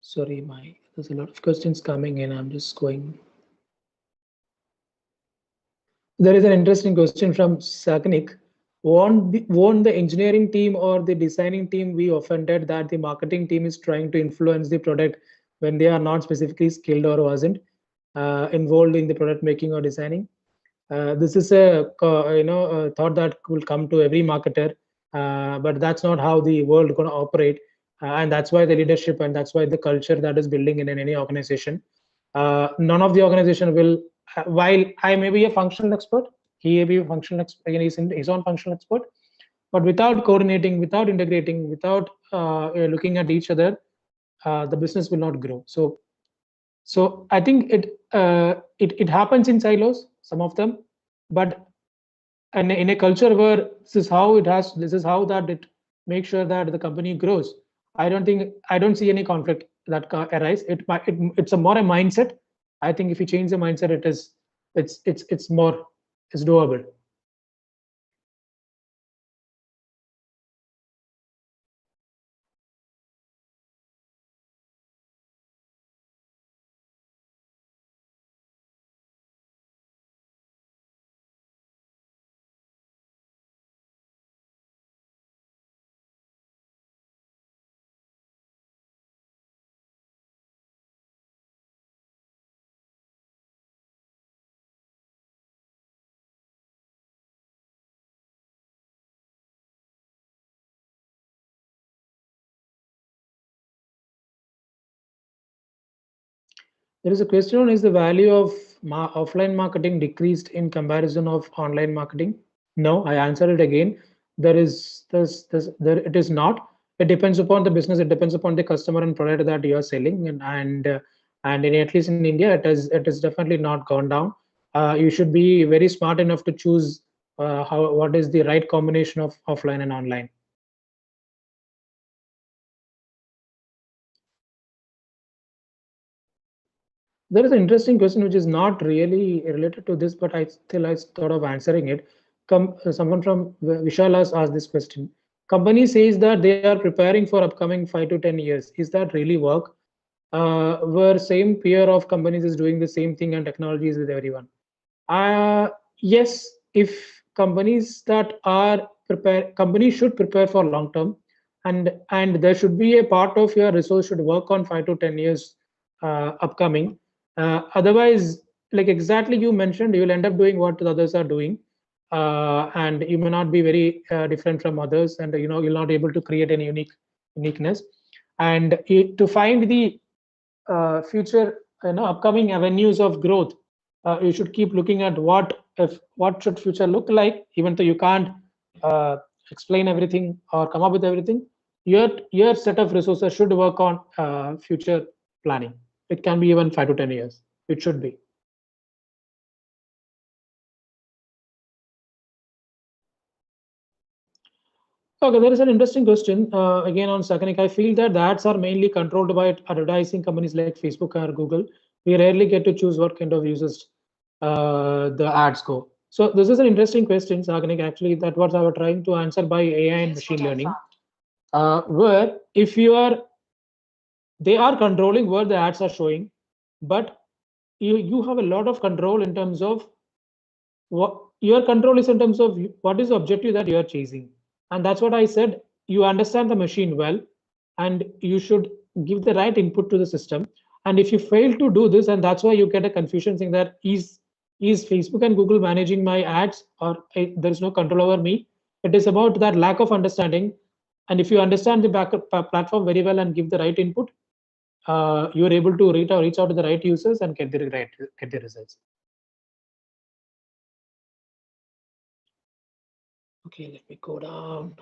Sorry, there's a lot of questions coming in. I'm just going. There is an interesting question from Saknik. Won't the engineering team or the designing team be offended that the marketing team is trying to influence the product when they are not specifically skilled or wasn't involved in the product making or designing? This is a thought that will come to every marketer, but that's not how the world going to operate, and that's why the leadership and that's why the culture that is building in any organization. None of the organization will. While I may be a functional expert, he may be a functional expert. Again, he's his own functional expert, but without coordinating, without integrating, without looking at each other, the business will not grow. So I think it happens in silos, some of them, but in a culture where this is how that it makes sure that the company grows. I don't see any conflict that arise. It's a more a mindset. I think if you change the mindset, it's more it's doable. There is a question on is the value of offline marketing decreased in comparison of online marketing? No, I answer it again. There is there it is not. It depends upon the business. It depends upon the customer and product that you are selling, and at least in India, it is definitely not gone down. You should be very smart enough to choose how what is the right combination of offline and online. There is an interesting question which is not really related to this, but I thought of answering it. Someone from Vishal has asked this question. Company says that they are preparing for upcoming 5 to 10 years. Is that really work? Where same peer of companies is doing the same thing and technologies with everyone. Uh, yes, if companies that are prepare, companies should prepare for long term, and there should be a part of your resource should work on 5 to 10 years upcoming. Otherwise, like exactly you mentioned, you will end up doing what the others are doing, and you may not be very different from others, and you'll not able to create any uniqueness. And to find the future upcoming avenues of growth, you should keep looking at what should future look like, even though you can't uh, explain everything or come up with everything. Your set of resources should work on future planning. It can be even 5 to 10 years. It should be. Okay, there is an interesting question again on Sakanic. I feel that the ads are mainly controlled by advertising companies like Facebook or Google. We rarely get to choose what kind of users the ads go. So this is an interesting question, Sakanic. Actually, that what I was trying to answer by AI and machine learning, where if you are, they are controlling where the ads are showing, but you have a lot of control in terms of what your control is in terms of what is the objective that you are chasing. And that's what I said. You understand the machine well, and you should give the right input to the system. And if you fail to do this, and that's why you get a confusion saying that is Facebook and Google managing my ads, or there is no control over me. It is about that lack of understanding. And if you understand the platform very well and give the right input, you are able to reach out to the right users and get the results. Okay, let me go down.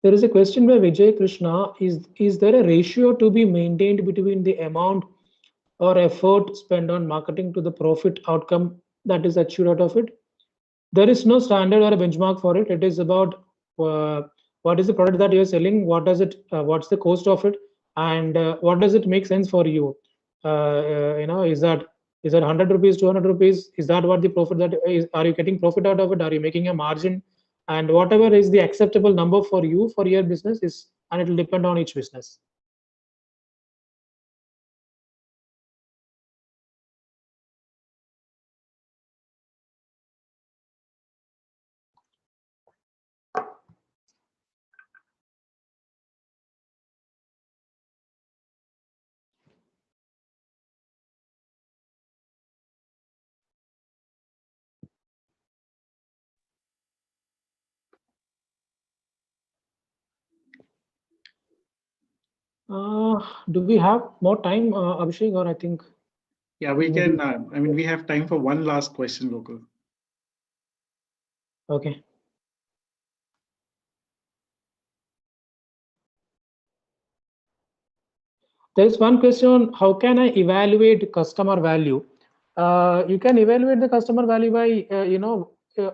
There is a question by Vijay Krishna. Is there a ratio to be maintained between the amount or effort spent on marketing to the profit outcome that is achieved out of it? There is no standard or a benchmark for it. It is about uh, what is the product that you're selling, what does it, what's the cost of it, and what does it make sense for you. Is that 100 rupees, 200 rupees? Is that what the profit that is? Are you getting profit out of it? Are you making a margin? And whatever is the acceptable number for you for your business is, and it will depend on each business. Do we have more time, Abhishek, or I think Yeah, we maybe? can. I mean, we have time for one last question, Gokul. Okay. There is one question on how can I evaluate customer value. You can evaluate the customer value by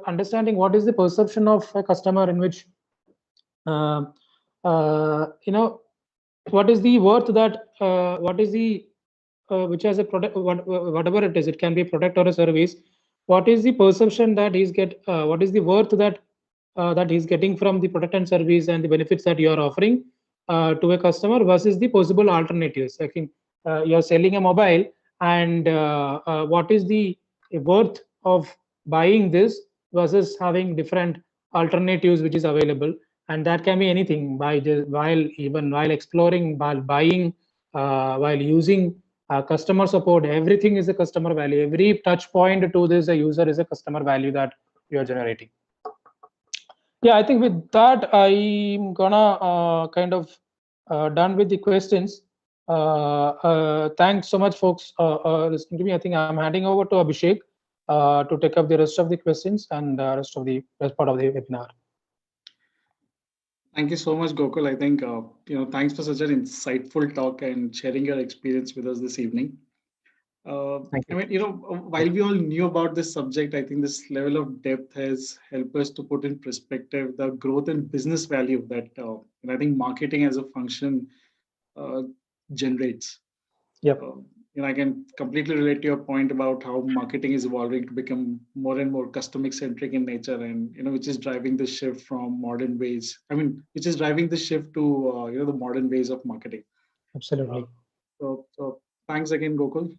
understanding what is the perception of a customer in which uh, you know what is the worth that what is the which has a product, whatever it is, it can be a product or a service. What is the perception that what is the worth that he's getting from the product and service and the benefits that you are offering to a customer versus the possible alternatives. I think you're selling a mobile, and what is the worth of buying this versus having different alternatives which is available, and that can be anything by just while exploring, while buying, while using customer support. Everything is a customer value. Every touch point to this a user is a customer value that you are generating. Yeah, I think with that, I'm gonna kind of done with the questions. Thanks so much, folks, listening to me. I think I'm handing over to Abhishek to take up the rest of the questions and rest part of the webinar. Thank you so much, Gokul. I think thanks for such an insightful talk and sharing your experience with us this evening. Thank I you. mean, while we all knew about this subject, I think this level of depth has helped us to put in perspective the growth and business value that, and I think marketing as a function uh, generates. Yep. I can completely relate to your point about how marketing is evolving to become more and more customer centric in nature, and which is driving the shift from modern ways. I mean, which is driving the shift to the modern ways of marketing. Uh, Absolutely. so thanks again, Gokul.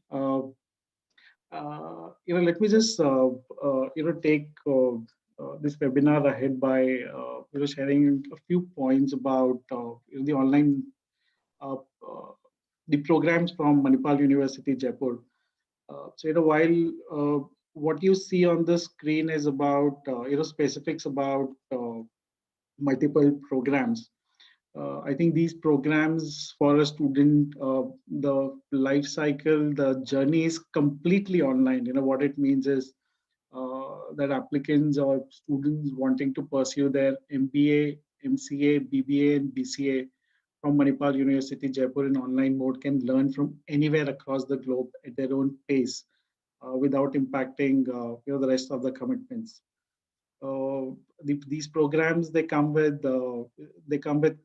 Let me just take this webinar ahead by sharing a few points about the online uh, uh, the programs from Manipal University Jaipur. While what you see on the screen is about specifics about multiple programs. I think these programs for a student, the life cycle, the journey is completely online. What it means is that applicants or students wanting to pursue their MBA, MCA, BBA, and BCA from Manipal University Jaipur in online mode can learn from anywhere across the globe at their own pace without impacting the rest of the commitments. These programs they come with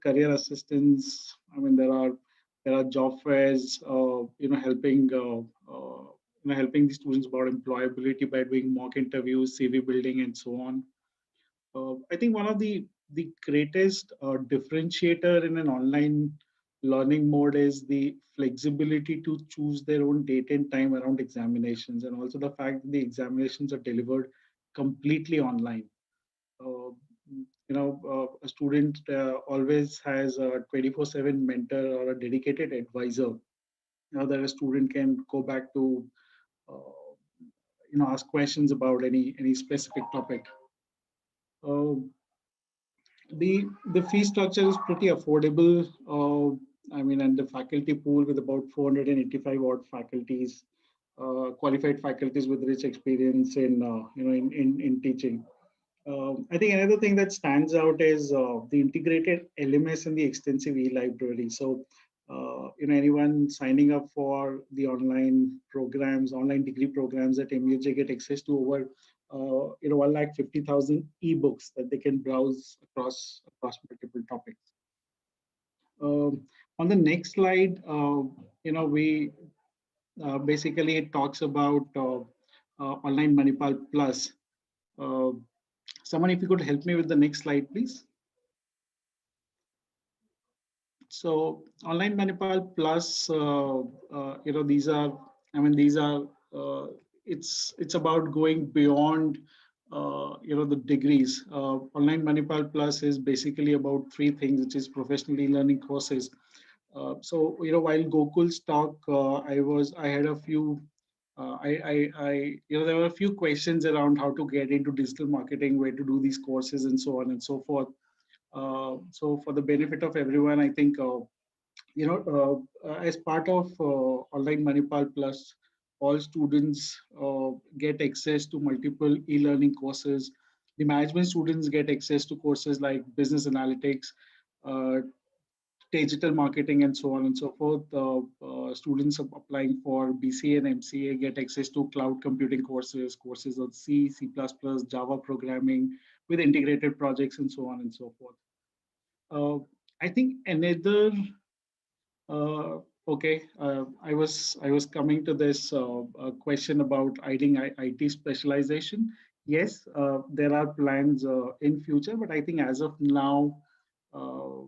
career assistance. I mean, there are job fairs, helping the students about employability by doing mock interviews, CV building, and so on. I think one of the greatest differentiator in an online learning mode is the flexibility to choose their own date and time around examinations, and also the fact that the examinations are delivered completely online. uh, a student always has a 24/7 mentor or a dedicated advisor that a student can go back to uh, ask questions about any specific topic. uh, the fee structure is pretty affordable. I mean, and the faculty pool with about 485 odd faculties, qualified faculties with rich experience in in teaching. I think another thing that stands out is the integrated LMS and the extensive e-library. So, anyone signing up for the online programs, online degree programs at MUJ get access to over, 150,000 ebooks that they can browse across multiple topics. On the next slide, we basically it talks about online Manipal Plus. Uh, Someone, if you could help me with the next slide, please. So online Manipal Plus, these are, I mean, these are, it's about going beyond, the degrees. Online Manipal Plus is basically about three things, which is professional e-learning courses. While Gokul's talk, I had a few, there were a few questions around how to get into digital marketing, where to do these courses, and so on and so forth. So for the benefit of everyone, I think as part of online Manipal Plus, all students get access to multiple e-learning courses. The management students get access to courses like business analytics, uh, digital marketing, and so on and so forth. Students applying for BCA and MCA get access to cloud computing courses, courses on C, C++, Java programming with integrated projects, and so on and so forth. I think another I was coming to this question about IT specialization. Yes, there are plans in future, but I think as of now, uh,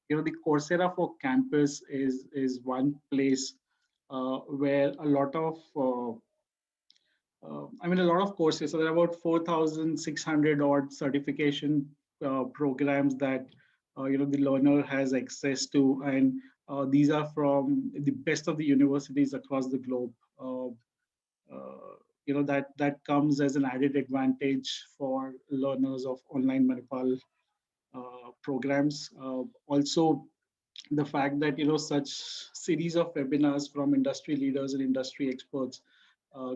the Coursera for Campus is one place where a lot of a lot of courses. So there are about 4,600 odd certification programs that the learner has access to, and these are from the best of the universities across the globe. That comes as an added advantage for learners of online Manipal programs. Also, the fact that such series of webinars from industry leaders and industry experts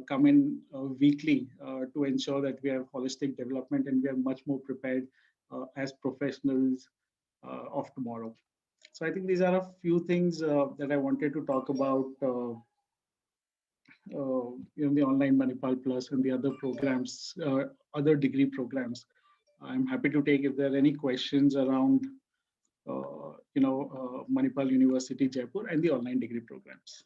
come in weekly to ensure that we have holistic development and we are much more prepared as professionals of tomorrow. So I think these are a few things that I wanted to talk about. The online Manipal Plus and the other programs, other degree programs. I'm happy to take if there are any questions around Manipal University Jaipur and the online degree programs.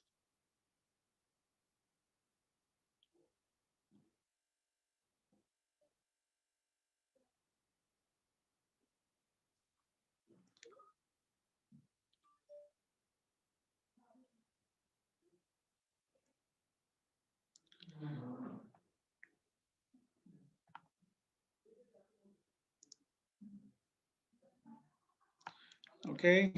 Okay.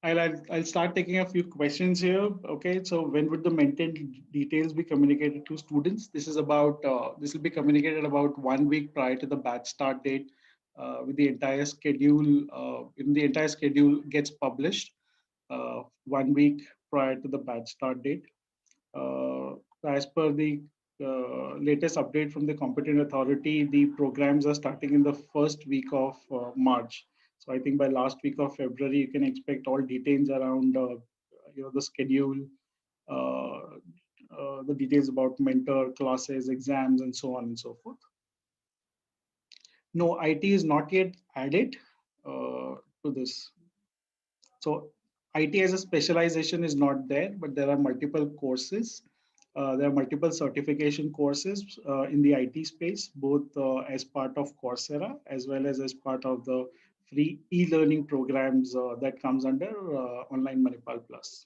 I'll start taking a few questions here. Okay, so when would the maintained details be communicated to students? This will be communicated about 1 week prior to the batch start date, with the entire schedule. The entire schedule gets published 1 week prior to the batch start date. Uh, as per the latest update from the competent authority, the programs are starting in the first week of March. So I think by last week of February, you can expect all details around the schedule, uh, the details about mentor, classes, exams, and so on and so forth. No, IT is not yet added to this. So IT as a specialization is not there, but there are multiple courses. There are multiple certification courses in the IT space, both as part of Coursera as well as part of the free e-learning programs that comes under Online Manipal Plus.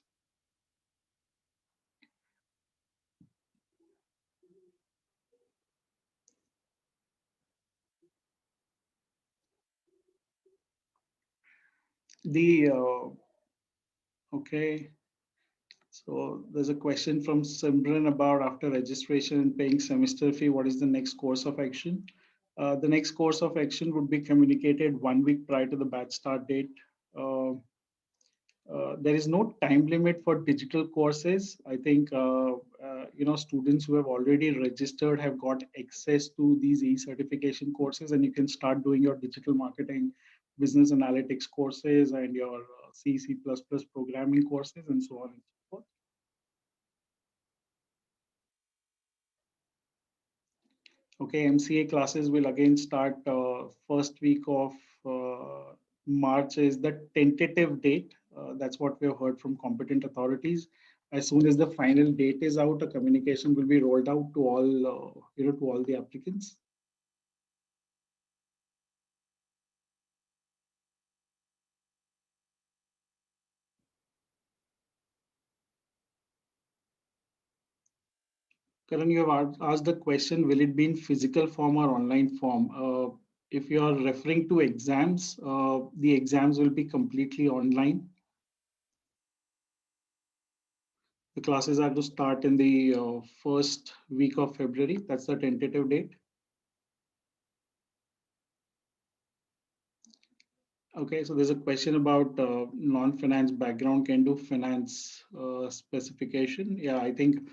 The okay, so there's a question from Simran about after registration and paying semester fee, what is the next course of action? The next course of action would be communicated 1 week prior to the batch start date. Uh, there is no time limit for digital courses. I think students who have already registered have got access to these e-certification courses, and you can start doing your digital marketing, business analytics courses, and your C, C++ programming courses, and so on and so forth. Okay, MCA classes will again start first week of March is the tentative date. That's what we have heard from competent authorities. As soon as the final date is out, a communication will be rolled out to all to all the applicants. Karan, you have asked the question: will it be in physical form or online form? If you are referring to exams, the exams will be completely online. The classes are to start in the first week of February. That's the tentative date. Okay, so there's a question about non-finance background can do finance specification. Yeah, I think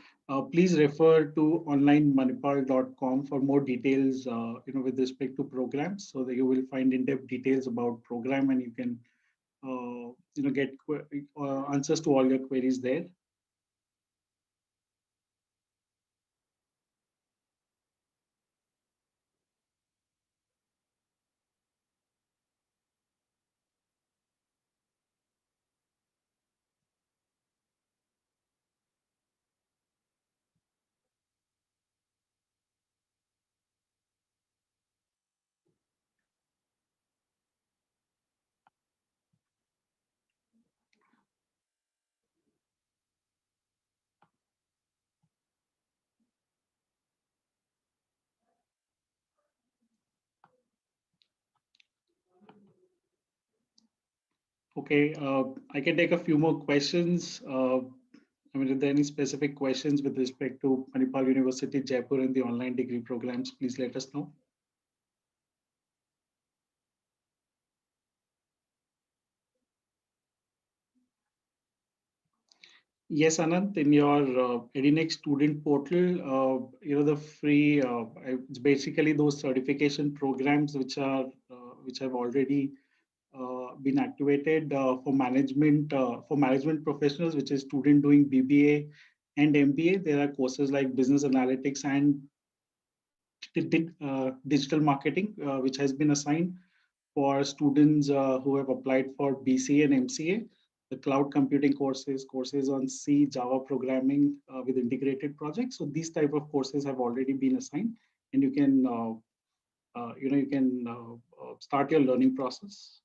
please refer to onlinemanipal.com for more details, with respect to programs, so that you will find in-depth details about program, and you can, get answers to all your queries there. Okay, I can take a few more questions. I mean, if there are any specific questions with respect to Manipal University Jaipur and the online degree programs, please let us know. Yes, Anant, in your EduNext student portal, the free, it's basically those certification programs which have already been activated for management professionals, which is student doing BBA and MBA. There are courses like business analytics and digital marketing, which has been assigned for students who have applied for BCA and MCA. The cloud computing courses on C, Java programming with integrated projects. So these type of courses have already been assigned, and you can start your learning process.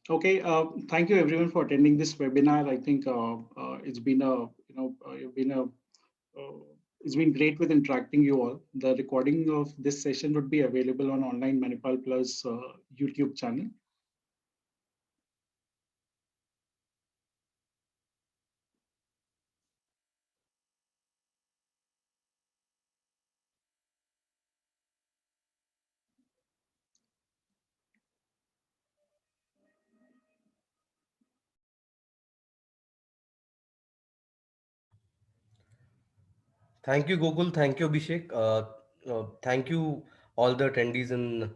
Okay, thank you everyone for attending this webinar. I think it's been a you've been a it's been great with interacting you all. The recording of this session would be available on Online Manipal Plus YouTube channel. Thank you, Gokul. Thank you, Abhishek. Thank you, all the attendees, and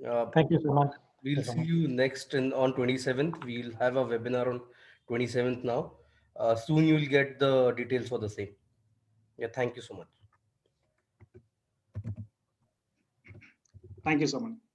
uh, Thank you so much. we'll Thank you so see much. you next on 27th. We'll have a webinar on 27th now. Soon you'll get the details for the same. Yeah, thank you so much. Thank you so much.